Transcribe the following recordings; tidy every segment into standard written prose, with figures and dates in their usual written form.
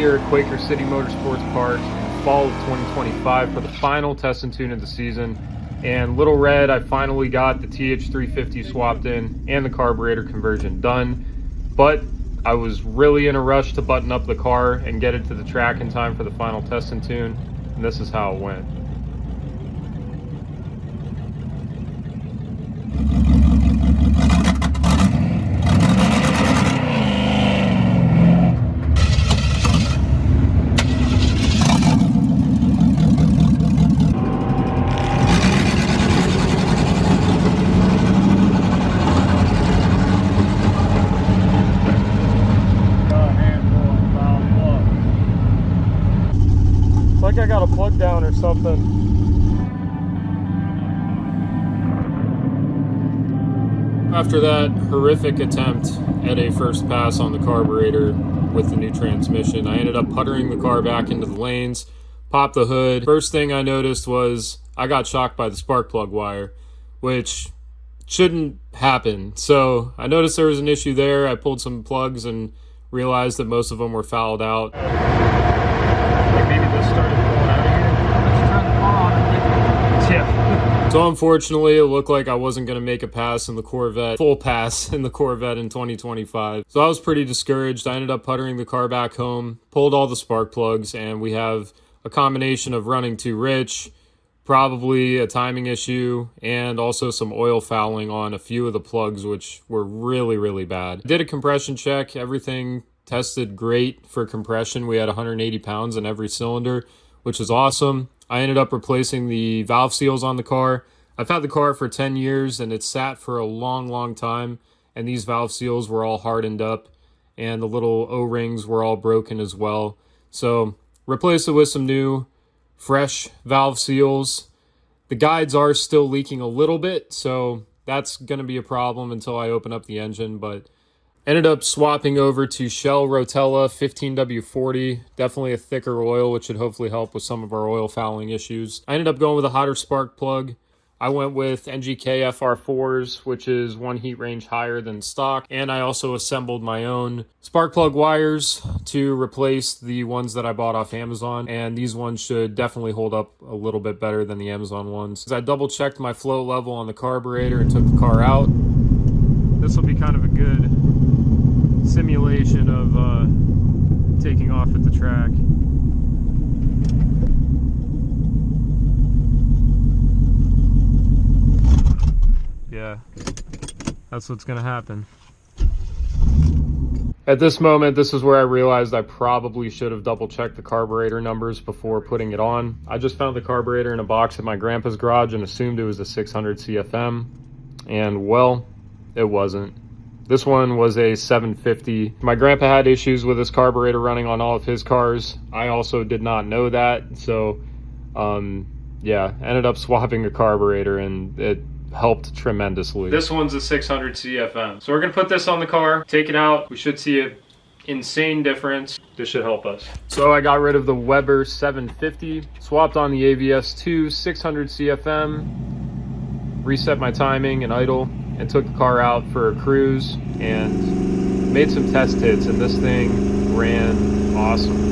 here at Quaker City Motorsports Park in fall of 2025 for the final test and tune of the season. And Little Red, I finally got the TH350 swapped in and the carburetor conversion done. But I was really in a rush to button up the car and get it to the track in time for the final test and tune. And this is how it went. Like I got a plug down or something. After that horrific attempt at a first pass on the carburetor with the new transmission, I ended up puttering the car back into the lanes, popped the hood. First thing I noticed was I got shocked by the spark plug wire, which shouldn't happen. So I noticed there was an issue there. I pulled some plugs and realized that most of them were fouled out. So unfortunately, it looked like I wasn't going to make a pass in the Corvette, full pass in the Corvette in 2025. So I was pretty discouraged. I ended up puttering the car back home, pulled all the spark plugs, and we have a combination of running too rich, probably a timing issue, and also some oil fouling on a few of the plugs, which were really, really bad. I did a compression check. Everything tested great for compression. We had 180 pounds in every cylinder, which is awesome. I ended up replacing the valve seals on the car. I've had the car for 10 years and it's sat for a long, long time. And these valve seals were all hardened up and the little O-rings were all broken as well. So replaced it with some new, fresh valve seals. The guides are still leaking a little bit, so that's going to be a problem until I open up the engine. But ended up swapping over to Shell Rotella 15W40, definitely a thicker oil, which should hopefully help with some of our oil fouling issues. I ended up going with a hotter spark plug. I went with NGK FR4s, which is one heat range higher than stock. And I also assembled my own spark plug wires to replace the ones that I bought off Amazon. And these ones should definitely hold up a little bit better than the Amazon ones. I double checked my flow level on the carburetor and took the car out. This will be kind of a good simulation of taking off at the track. Yeah, that's what's gonna happen. At this moment, this is where I realized I probably should have double checked the carburetor numbers before putting it on. I just found the carburetor in a box at my grandpa's garage and assumed it was a 600 CFM, and well, it wasn't. This one was a 750. My grandpa had issues with his carburetor running on all of his cars. I also did not know that. So, yeah, ended up swapping a carburetor and it helped tremendously. This one's a 600 CFM. So we're gonna put this on the car, take it out. We should see an insane difference. This should help us. So I got rid of the Weber 750, swapped on the AVS2 600 CFM, reset my timing and idle, and took the car out for a cruise and made some test hits, and this thing ran awesome.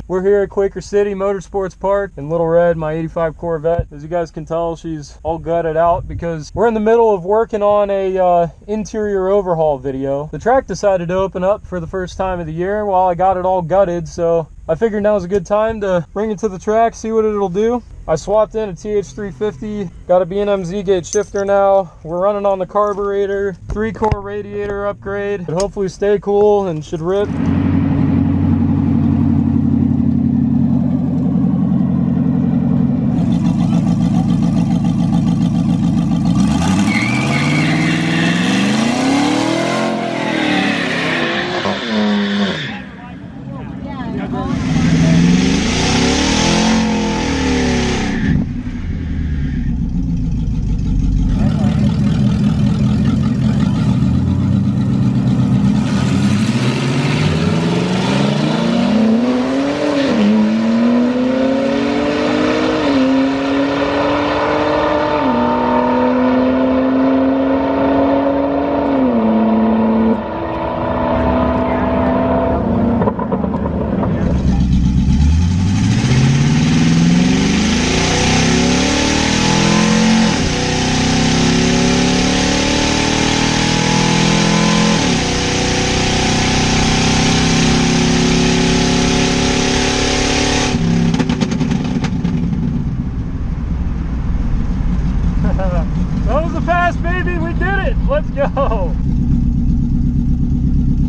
We're here at Quaker City Motorsports Park in Little Red, my 85 Corvette. As you guys can tell, she's all gutted out because we're in the middle of working on a interior overhaul video. The track decided to open up for the first time of the year while I got it all gutted, so I figured now's a good time to bring it to the track, see what it'll do. I swapped in a TH350, got a B&M Z-gate shifter now. We're running on the carburetor, 3-core radiator upgrade. It'll hopefully stay cool and should rip. Let's go.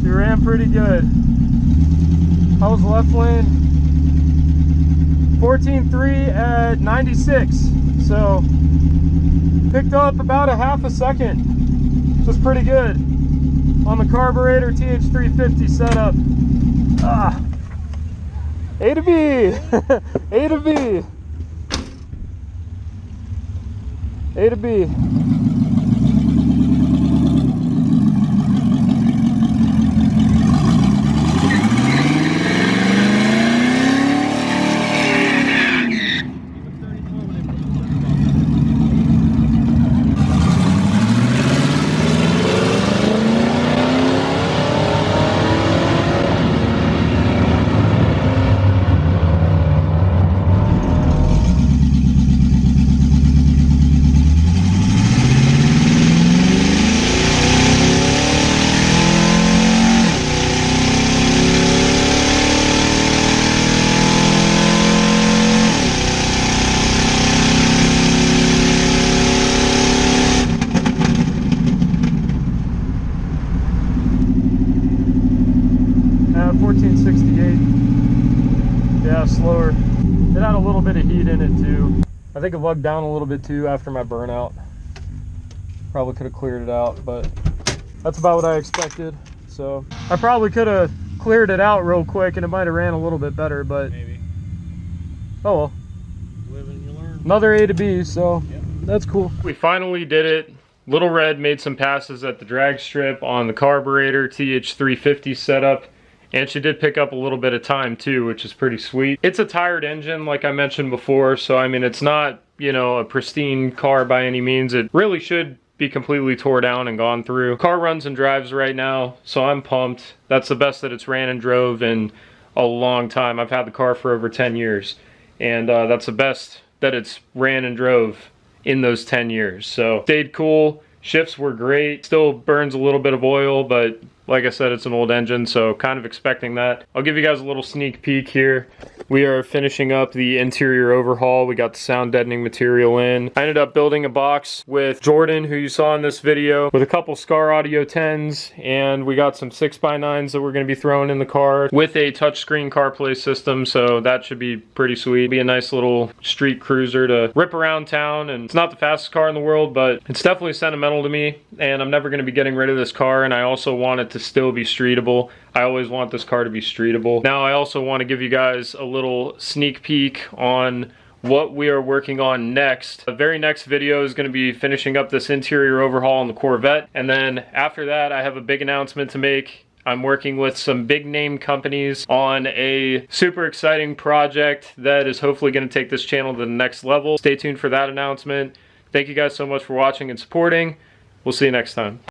She ran pretty good. I was left lane 14.3 at 96. So picked up about a half a second. Which was pretty good on the Carburetor TH350 setup. A to B. A to B. A to B. Yeah, slower. It had a little bit of heat in it too. I think it lugged down a little bit too after my burnout. Probably could have cleared it out, but that's about what I expected. So I probably could have cleared it out real quick and it might have ran a little bit better, but maybe. Oh well. Live and you learn. Another A to B, so yep. That's cool. We finally did it. Little Red made some passes at the drag strip on the Carburetor TH350 setup. And she did pick up a little bit of time too, which is pretty sweet. It's a tired engine, like I mentioned before, so I mean, it's not, you know, a pristine car by any means. It really should be completely tore down and gone through. Car runs and drives right now, so I'm pumped. That's the best that it's ran and drove in a long time. I've had the car for over 10 years, and that's the best that it's ran and drove in those 10 years. So stayed cool. Shifts were great. Still burns a little bit of oil, but like I said, it's an old engine, so kind of expecting that. I'll give you guys a little sneak peek here. We are finishing up the interior overhaul. We got the sound deadening material in. I ended up building a box with Jordan, who you saw in this video, with a couple Scar Audio 10s, and we got some 6x9s that we're going to be throwing in the car with a touchscreen CarPlay system, so that should be pretty sweet. Be a nice little street cruiser to rip around town, and it's not the fastest car in the world, but it's definitely sentimental to me, and I'm never going to be getting rid of this car, and I also want it to still be streetable. I always want this car to be streetable. Now I also want to give you guys a little sneak peek on what we are working on next. The very next video is going to be finishing up this interior overhaul on the Corvette, and then after that I have a big announcement to make. I'm working with some big name companies on a super exciting project that is hopefully going to take this channel to the next level. Stay tuned for that announcement. Thank you guys so much for watching and supporting. We'll see you next time.